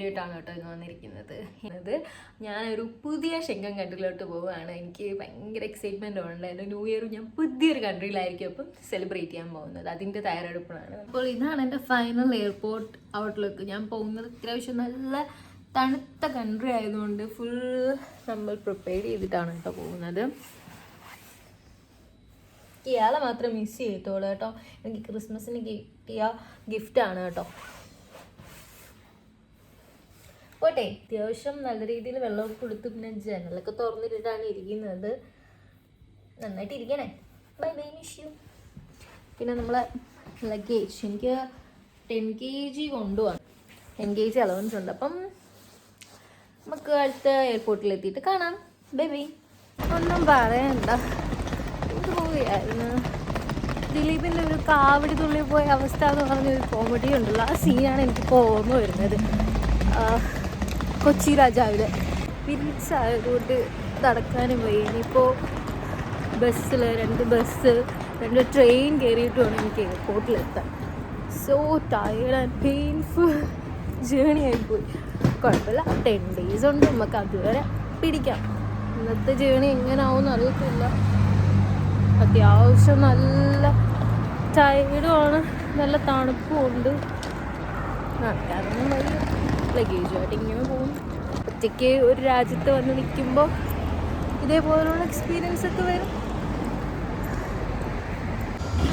Video ആയിട്ടാണ് കേട്ടോ ഇന്ന് വന്നിരിക്കുന്നത്. ഞാനൊരു പുതിയ ഷെങ്കൻ കൺട്രിയിലോട്ട് പോവുകയാണ്. എനിക്ക് ഭയങ്കര എക്സൈറ്റ്മെൻ്റ് ഉണ്ട്. എൻ്റെ ന്യൂ ഇയർ ഞാൻ പുതിയൊരു കൺട്രിയിലായിരിക്കും അപ്പം സെലിബ്രേറ്റ് ചെയ്യാൻ പോകുന്നത്. അതിൻ്റെ തയ്യാറെടുപ്പാണ്. അപ്പോൾ ഇതാണ് എൻ്റെ ഫൈനൽ എയർപോർട്ട് ഔട്ട്ലുക്ക്. ഞാൻ പോകുന്നത് അത്യാവശ്യം നല്ല തണുത്ത കൺട്രി ആയതുകൊണ്ട് ഫുൾ നമ്മൾ പ്രിപ്പയർ ചെയ്തിട്ടാണ് കേട്ടോ പോകുന്നത്. ഇയാളെ മാത്രം മിസ് ചെയ്യത്തോളൂ കേട്ടോ. എനിക്ക് ക്രിസ്മസിന് കിട്ടിയ ഗിഫ്റ്റാണ് കേട്ടോ. പോട്ടെ, അത്യാവശ്യം നല്ല രീതിയിൽ വെള്ളമൊക്കെ കൊടുത്ത് പിന്നെ ജനലൊക്കെ തുറന്നിട്ടിട്ടാണ് ഇരിക്കുന്നത്. നന്നായിട്ട് ഇരിക്കണേ. Bye bye, miss you. പിന്നെ നമ്മളെ ലഗേജ് എനിക്ക് 10 kg കൊണ്ടുപോകാം. 10 kg അലവൻസ് ഉണ്ട്. അപ്പം നമുക്ക് അടുത്ത എയർപോർട്ടിലെത്തിയിട്ട് കാണാം. Bye bye. ഒന്നും പറയണ്ട, ഇത് പോവുകയായിരുന്നു. ദിലീപിൻ്റെ ഒരു കാവടി തുള്ളി പോയ അവസ്ഥ എന്ന് പറഞ്ഞൊരു കോമഡി ഉണ്ടല്ലോ, ആ സീനാണ് എനിക്കിപ്പോൾ ഓർമ്മ വരുന്നത്. കൊച്ചി രാജാവിലെ പീരീഡ്സ് ആയതുകൊണ്ട് നടക്കാനും പോയി. ഇനിയിപ്പോൾ ബസ്സിൽ 2 ബസ് 2 ട്രെയിൻ കയറിയിട്ട് വേണം എനിക്ക് എയർപോർട്ടിലെത്താൻ. So tired and painful journey ആയിപ്പോയി. കുഴപ്പമില്ല, 10 days ഉണ്ട്, നമുക്ക് അതുവരെ പിടിക്കാം. ഇന്നത്തെ ജേണി എങ്ങനെയാവുമെന്ന് അറിയത്തില്ല. അത്യാവശ്യം നല്ല ടയേർഡുമാണ്, നല്ല തണുപ്പും ഉണ്ട്. നടക്കാനൊന്നും വയ്യ. ലഗേജുമായിട്ട് ഇങ്ങനെ പോകും. ഒറ്റയ്ക്ക് ഒരു രാജ്യത്ത് വന്ന് നിൽക്കുമ്പോൾ ഇതേപോലുള്ള എക്സ്പീരിയൻസ് ഒക്കെ വരും.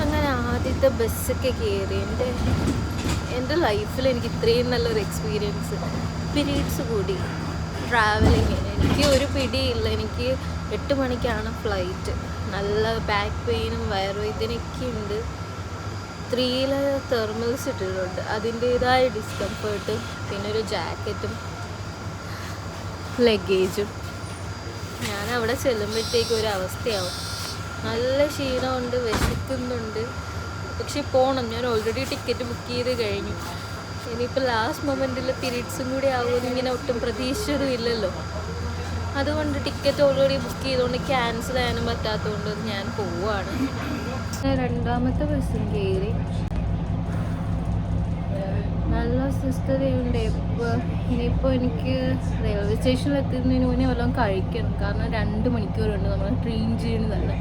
അങ്ങനെ ആദ്യത്തെ ബസ്സൊക്കെ കയറി. എൻ്റെ ലൈഫിൽ എനിക്ക് ഇത്രയും നല്ലൊരു എക്സ്പീരിയൻസ്. പീരീഡ്സ് കൂടി ട്രാവലിങ്ങിന് എനിക്ക് ഒരു പിടിയില്ല. എനിക്ക് 8 മണിക്കാണ് ഫ്ലൈറ്റ്. നല്ല ബാക്ക് പെയിനും വയറുവേദനയൊക്കെ ഉണ്ട്. 3 തെർമൽസ് ഇട്ടിട്ടുണ്ട്. അതിൻ്റേതായ ഡിസ്കംഫേർട്ട്. പിന്നെ ഒരു ജാക്കറ്റും ലഗേജും. ഞാൻ അവിടെ ചെല്ലുമ്പോഴത്തേക്കും ഒരു അവസ്ഥയാവും. നല്ല ക്ഷീണമുണ്ട്, വിശക്കുന്നുണ്ട്. പക്ഷെ പോകണം. ഞാൻ ഓൾറെഡി ടിക്കറ്റ് ബുക്ക് ചെയ്ത് കഴിഞ്ഞു. ഇനിയിപ്പോൾ ലാസ്റ്റ് മൊമെൻറ്റിൽ പീരീഡ്സും കൂടി ആവുമെന്ന് ഇങ്ങനെ ഒട്ടും പ്രതീക്ഷിച്ചതും ഇല്ലല്ലോ. അതുകൊണ്ട് ടിക്കറ്റ് ഓൾറെഡി ബുക്ക് ചെയ്തുകൊണ്ട് ക്യാൻസൽ ചെയ്യാനും പറ്റാത്തതുകൊണ്ട് ഞാൻ പോവുകയാണ്. രണ്ടാമത്തെ ബസ്സും കയറി. നല്ല അസ്വസ്ഥതയുണ്ട്. ഇനിയിപ്പോൾ എനിക്ക് റെയിൽവേ സ്റ്റേഷനിൽ എത്തുന്നതിന് മുന്നേ വല്ലതും കഴിക്കണം. കാരണം 2 മണിക്കൂറുണ്ട് നമ്മൾ ട്രെയിൻ ജേണി തന്നെ.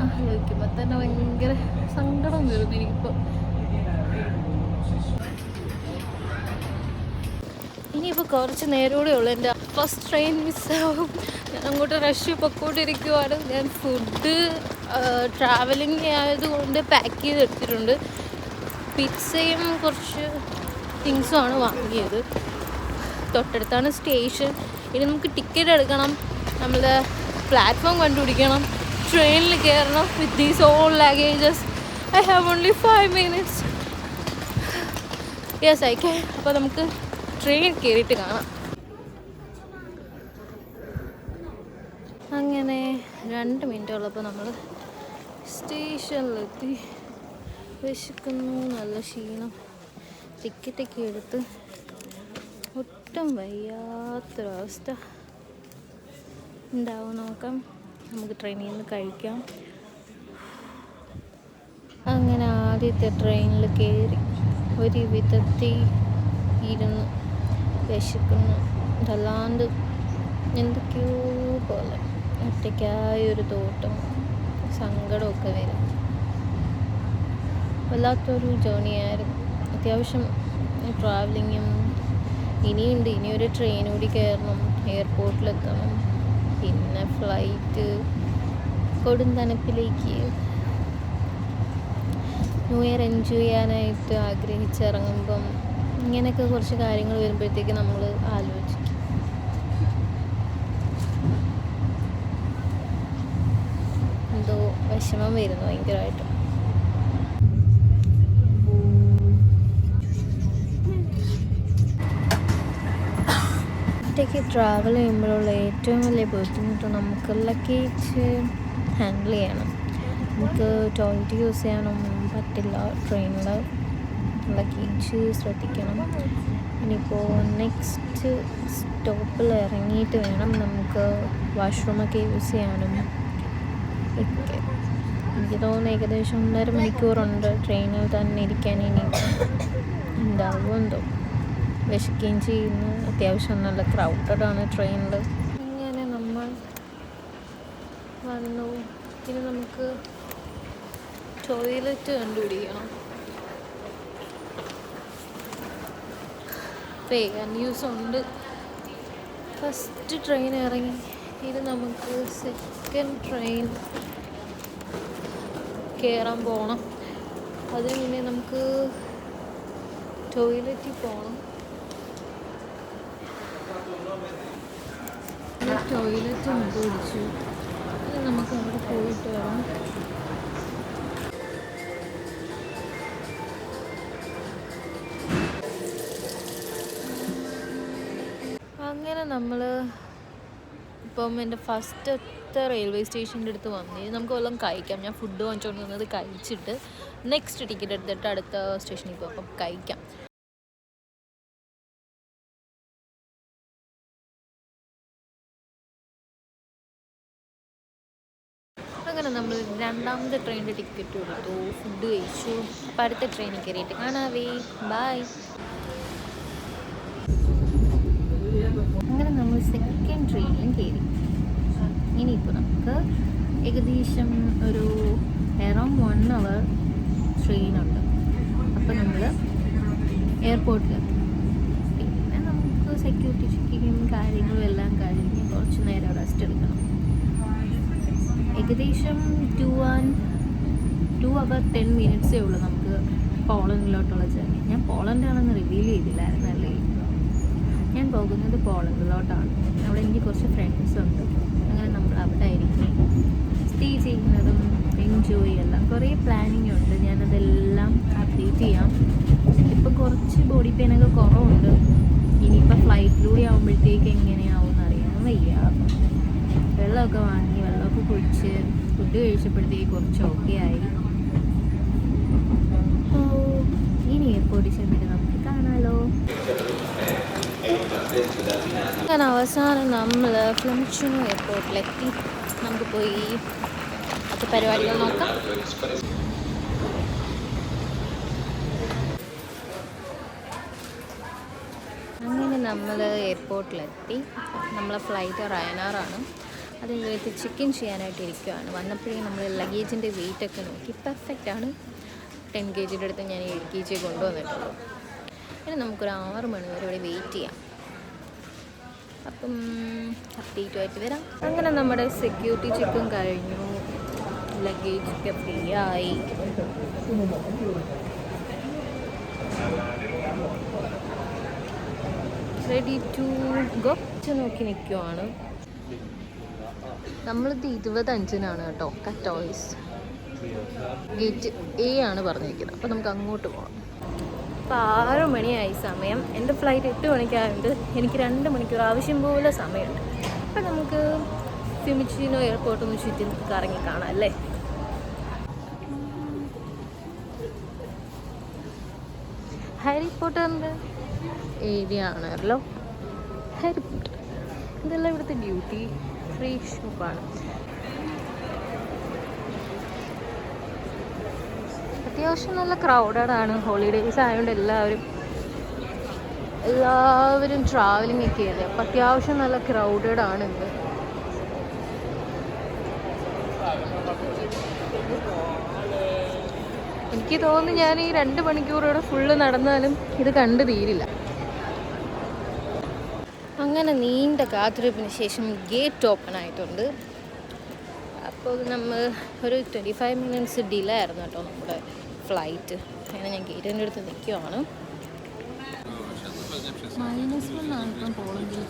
ആലോചിക്കുമ്പോൾ തന്നെ ഭയങ്കര സങ്കടം വരുന്നു എനിക്കിപ്പോൾ. ഇനിയിപ്പോൾ കുറച്ച് നേരോടെ ഉള്ളൂ. എൻ്റെ ഫസ്റ്റ് ട്രെയിൻ മിസ്സാവും. ഞാൻ അങ്ങോട്ട് റഷ് പൊക്കോണ്ടിരിക്കുവാണ്. ഞാൻ ഫുഡ് ട്രാവലിംഗ് ആയതുകൊണ്ട് പാക്ക് ചെയ്തെടുത്തിട്ടുണ്ട്. പിസ്സയും കുറച്ച് തിങ്സുമാണ് വാങ്ങിയത്. തൊട്ടടുത്താണ് സ്റ്റേഷൻ. ഇനി നമുക്ക് ടിക്കറ്റ് എടുക്കണം, നമ്മളുടെ പ്ലാറ്റ്ഫോം കണ്ടുപിടിക്കണം, ട്രെയിനിൽ കയറണം. With these all luggages I have only 5 minutes. Yes I can. അപ്പോൾ നമുക്ക് ട്രെയിൻ കയറിയിട്ട് കാണാം. അങ്ങനെ 2 മിനിറ്റ് ഉള്ളപ്പോൾ നമ്മൾ സ്റ്റേഷനിലെത്തി. വിശക്കുന്നു, നല്ല ക്ഷീണം. ടിക്കറ്റൊക്കെ എടുത്ത് ഒട്ടും വയ്യാത്തൊരവസ്ഥ ഉണ്ടാവും. നോക്കാം, നമുക്ക് ട്രെയിനിൽ നിന്ന് കഴിക്കാം. അങ്ങനെ ആദ്യത്തെ ട്രെയിനിൽ കയറി ഒരു വിധത്തിൽ ഇരുന്ന് വിശക്കുന്നു. അതല്ലാണ്ട് എന്തൊക്കെയോ പോലെ ഒറ്റയ്ക്കായൊരു തോട്ടം സങ്കടമൊക്കെ വരും. വല്ലാത്തൊരു ജേണിയായിരുന്നു. അത്യാവശ്യം ട്രാവലിങ്ങും ഇനിയുണ്ട്. ഇനിയൊരു ട്രെയിൻ കൂടി കയറണം, എയർപോർട്ടിലെത്തണം, പിന്നെ ഫ്ലൈറ്റ് കൊടും തണുപ്പിലേക്ക്. ന്യൂ ഇയർ എൻജോയ് ചെയ്യാനായിട്ട് ആഗ്രഹിച്ചിറങ്ങുമ്പം ഇങ്ങനെയൊക്കെ കുറച്ച് കാര്യങ്ങൾ വരുമ്പോഴത്തേക്ക് നമ്മൾ ആലോചിക്കും. എന്തോ വിഷമം വരുന്നു ഭയങ്കരമായിട്ട്. ഒറ്റയ്ക്ക് ട്രാവൽ ചെയ്യുമ്പോഴുള്ള ഏറ്റവും വലിയ ബുദ്ധിമുട്ട് നമുക്ക് ലഗേജ് ഹാൻഡിൽ ചെയ്യണം. നമുക്ക് ടോയ്ലറ്റ് യൂസ് ചെയ്യാനൊന്നും പറ്റില്ല ട്രെയിനിൽ. ലഗേജ് ശ്രദ്ധിക്കണം. ഇനിയിപ്പോൾ നെക്സ്റ്റ് സ്റ്റോപ്പിൽ ഇറങ്ങിയിട്ട് വേണം നമുക്ക് വാഷ്റൂമൊക്കെ യൂസ് ചെയ്യാനും ഒക്കെ. എനിക്ക് തോന്നുന്നു ഏകദേശം 1.5 മണിക്കൂറുണ്ട് ട്രെയിനിൽ തന്നെ ഇരിക്കാൻ. ഇനി ഉണ്ടാവുമെന്തോ. വിശക്കുകയും ചെയ്യുന്നു. അത്യാവശ്യം നല്ല ക്രൗഡഡാണ് ട്രെയിനിൽ. ഇങ്ങനെ നമ്മൾ വന്നു. ഇനി നമുക്ക് ടോയ്ലറ്റ് കണ്ടുപിടിക്കണം. പേ ആൻഡ് യൂസ് ഉണ്ട്. ഫസ്റ്റ് ട്രെയിൻ ഇറങ്ങി. ഇത് നമുക്ക് സെക്കൻഡ് ട്രെയിൻ കയറാൻ പോകണം. അതിന് മുന്നേ നമുക്ക് ടോയ്ലറ്റിൽ പോകണം. ടോയ്ലറ്റ് കണ്ടുപിടിച്ചു. ഇത് നമുക്ക് അവിടെ പോയിട്ട് വരാം. അങ്ങനെ നമ്മൾ ഇപ്പം എൻ്റെ ഫസ്റ്റത്തെ റെയിൽവേ സ്റ്റേഷൻ്റെ അടുത്ത് വന്നു. നമുക്ക് വല്ലതും കഴിക്കാം. ഞാൻ ഫുഡ് വാങ്ങിച്ചുകൊണ്ട് വന്നത് കഴിച്ചിട്ട് നെക്സ്റ്റ് ടിക്കറ്റ് എടുത്തിട്ട് അടുത്ത സ്റ്റേഷനിൽ പോകും. അപ്പം കഴിക്കാം. അങ്ങനെ നമ്മൾ രണ്ടാമത്തെ ട്രെയിനിൻ്റെ ടിക്കറ്റ് എടുത്തു, ഫുഡ് കഴിച്ചു. അപ്പം അടുത്ത ട്രെയിനിൽ കയറിയിട്ട് കാണാവേ. ബായ്. അങ്ങനെ നമ്മൾ സെക്കൻഡ് ട്രെയിനിലും കയറി. ഇനിയിപ്പോൾ നമുക്ക് ഏകദേശം ഒരു അറൗണ്ട് 1 hour ട്രെയിനുണ്ട്. അപ്പോൾ നമ്മൾ എയർപോർട്ടിലെത്തി. പിന്നെ നമുക്ക് സെക്യൂരിറ്റി ചെക്കിങ്ങും കാര്യങ്ങളും എല്ലാം കഴിഞ്ഞ് കുറച്ച് നേരം റെസ്റ്റ് എടുക്കണം. ഏകദേശം 2 hour 10 minutes ഉള്ളൂ നമുക്ക് പോളണ്ടിലോട്ടുള്ള ജേർണി. ഞാൻ പോളണ്ടാണെന്ന് റിവീൽ ചെയ്തില്ലായിരുന്നല്ലേ. ഞാൻ പോകുന്നത് പോളണ്ടിലോട്ടാണ്. അവിടെ എനിക്ക് കുറച്ച് ഫ്രണ്ട്സ് ഉണ്ട്. അങ്ങനെ നമ്മൾ അവിടെ ആയിരിക്കും സ്റ്റേ ചെയ്യുന്നതും എൻജോയ് എല്ലാം. കുറേ പ്ലാനിങ് ഉണ്ട്. ഞാനതെല്ലാം അപ്ഡേറ്റ് ചെയ്യാം. ഇപ്പം കുറച്ച് ബോഡി പെയിനൊക്കെ കുറവുണ്ട്. ഇനിയിപ്പോൾ ഫ്ലൈറ്റിലൂടെ ആകുമ്പോഴത്തേക്ക് എങ്ങനെയാവും അറിയാൻ വയ്യ. വെള്ളമൊക്കെ വാങ്ങി വെള്ളമൊക്കെ കുടിച്ച് ഫുഡ് കഴിച്ചപ്പോഴത്തേക്ക് കുറച്ച് ഓക്കെ ആയി. ഇനി എയർപോർട്ടിൽ ചെന്നിട്ട് നമുക്ക് കാണാമല്ലോ. അങ്ങനെ അവസാനം നമ്മൾ ഫ്ലമിൻഗോ എയർപോർട്ടിലെത്തി. നമുക്ക് പോയി അത് പരിപാടികൾ നോക്കാം. അങ്ങനെ നമ്മൾ എയർപോർട്ടിലെത്തി. നമ്മളെ ഫ്ലൈറ്റ് റയനാറാണ്. അത് കഴിഞ്ഞിട്ട് ചെക്ക് ഇൻ ചെയ്യാനായിട്ട് ഇരിക്കുകയാണ്. വന്നപ്പോഴേ നമ്മൾ ലഗേജിൻ്റെ വെയിറ്റൊക്കെ നോക്കി. പെർഫെക്റ്റാണ്. 10 kg അടുത്ത് ഞാൻ 7 kg കൊണ്ടുവന്നിട്ടുള്ളൂ. ഇനി നമുക്കൊരു 6 മണി വരെ ഇവിടെ വെയിറ്റ് ചെയ്യാം. അപ്പം അപ്ഡേറ്റുമായിട്ട് വരാം. അങ്ങനെ നമ്മുടെ സെക്യൂരിറ്റി ചെക്കും കഴിഞ്ഞു. ലഗേജൊക്കെ ഫ്രീ ആയി. Ready to go. നോക്കി നിൽക്കുവാണ്. നമ്മളിത് 25-നാണ് കേട്ടോ കട്ടോയ്സ്. ഗേറ്റ് A ആണ് പറഞ്ഞിരിക്കുന്നത്. അപ്പോൾ നമുക്ക് അങ്ങോട്ട് പോകാം. ഇപ്പോൾ 6 മണിയായി സമയം. എൻ്റെ ഫ്ലൈറ്റ് 8 മണിക്കായതുകൊണ്ട് എനിക്ക് 2 മണിക്കൂർ ആവശ്യം പോലെ സമയമുണ്ട്. അപ്പം നമുക്ക് ഫിമിച്ചിനോ എയർപോർട്ടൊന്ന് ചുറ്റി കറങ്ങി കാണാം അല്ലേ. ഹാരി പോട്ടറിൻ്റെ ഏരിയ ആണല്ലോ ഹാരി പോട്ടർ. ഇതെല്ലാം ഇവിടുത്തെ ഡ്യൂട്ടി ഫ്രീ ഷോപ്പാണ്. അത്യാവശ്യം നല്ല ക്രൗഡഡാണ്. ഹോളിഡേയ്സ് ആയതുകൊണ്ട് എല്ലാവരും ട്രാവലിംഗ് ഒക്കെ അല്ലേ. അപ്പം അത്യാവശ്യം നല്ല ക്രൗഡഡാണ് ഇത്. എനിക്ക് തോന്നുന്നു ഞാൻ ഈ 2 മണിക്കൂറോടെ ഫുള്ള് നടന്നാലും ഇത് കണ്ടു തീരില്ല. അങ്ങനെ നീണ്ട കാത്തിരിപ്പിന് ശേഷം ഗേറ്റ് ഓപ്പൺ ആയിട്ടുണ്ട്. അപ്പോൾ നമ്മൾ ഒരു 25 minutes ഡിലേ ആയിരുന്നു കേട്ടോ നമ്മുടെ ഫ്ലൈറ്റ്. അങ്ങനെ ഞാൻ ഗേറ്റിൻ്റെ അടുത്ത് നിൽക്കുവാണ്. -1 ഇപ്പം പോളണ്ടിൽ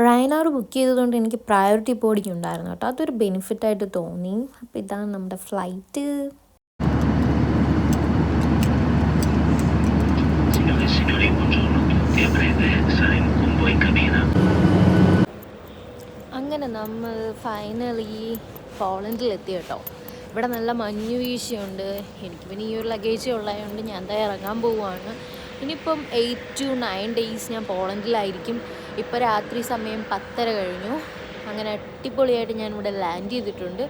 റയനാർ ബുക്ക് ചെയ്തതുകൊണ്ട് എനിക്ക് പ്രയോറിറ്റി ബോർഡിംഗ് ഉണ്ടായിരുന്നു കേട്ടോ. അതൊരു ബെനിഫിറ്റായിട്ട് തോന്നി. അപ്പോൾ ഇതാണ് നമ്മുടെ ഫ്ലൈറ്റ്. അങ്ങനെ നമ്മൾ ഫൈനലി പോളണ്ടിലെത്തി കേട്ടോ. ഇവിടെ നല്ല മഞ്ഞ് വീഴ്ചയുണ്ട്. എനിക്ക് പിന്നെ ഈ ഒരു ലഗേജ് ഉള്ളതുകൊണ്ട് ഞാൻ എന്താ ഇറങ്ങാൻ പോവുകയാണ്. ഇനിയിപ്പം 8 to 9 days ഞാൻ പോളണ്ടിലായിരിക്കും. ഇപ്പോൾ രാത്രി സമയം 10:30 കഴിഞ്ഞു. അങ്ങനെ അടിപൊളിയായിട്ട് ഞാനിവിടെ ലാൻഡ് ചെയ്തിട്ടുണ്ട്.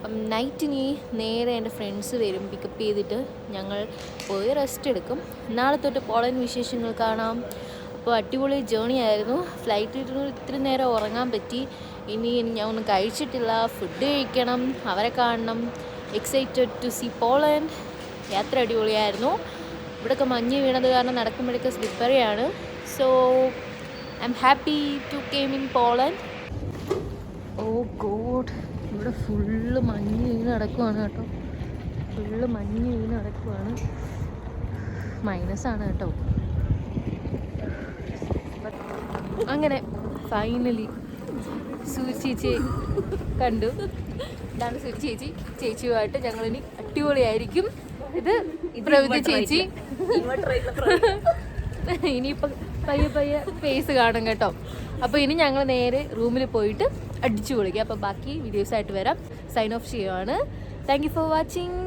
അപ്പം നൈറ്റിനി നേരെ എൻ്റെ ഫ്രണ്ട്സ് വരും പിക്കപ്പ് ചെയ്തിട്ട് ഞങ്ങൾ പോയി റെസ്റ്റ് എടുക്കും. നാളെ തൊട്ട് പോളണ്ട് വിശേഷങ്ങൾ കാണാം. അപ്പോൾ അടിപൊളി ജേണി ആയിരുന്നു. ഫ്ലൈറ്റിൽ ഇത്തിരി നേരം ഉറങ്ങാൻ പറ്റി. ഇനി ഞാൻ ഒന്നും കഴിച്ചിട്ടില്ല, ഫുഡ് കഴിക്കണം, അവരെ കാണണം. Excited to see Poland. യാത്ര അടിപൊളിയായിരുന്നു. ഇവിടെയൊക്കെ മഞ്ഞ് വീണത് കാരണം നടക്കുമ്പോഴൊക്കെ സ്ലിപ്പറിയാണ്. So I am happy to came in Poland. Oh God, ഇവിടെ ഫുള്ള് മഞ്ഞ് വീണ് നടക്കുവാണ് കേട്ടോ. ഫുള്ള് മഞ്ഞ് വീണ് നടക്കുവാണ്. മൈനസാണ് കേട്ടോ. അങ്ങനെ ഫൈനലി സൂചിച്ചേച്ചി കണ്ടു. ഇതാണ് സൂചിച്ചേച്ചി. ചേച്ചിയുമായിട്ട് ഞങ്ങളിനി അടിപൊളിയായിരിക്കും. ഇത് പ്രവിധ ചേച്ചി. ഇനിയിപ്പോൾ പയ്യെ ഫേസ് കാണും കേട്ടോ. അപ്പോൾ ഇനി ഞങ്ങൾ നേരെ റൂമിൽ പോയിട്ട് അടിച്ചു പൊളിക്കാം. അപ്പോൾ ബാക്കി വീഡിയോസായിട്ട് വരാം. സൈൻ ഓഫ് ചെയ്യുവാണ്. Thank you for watching.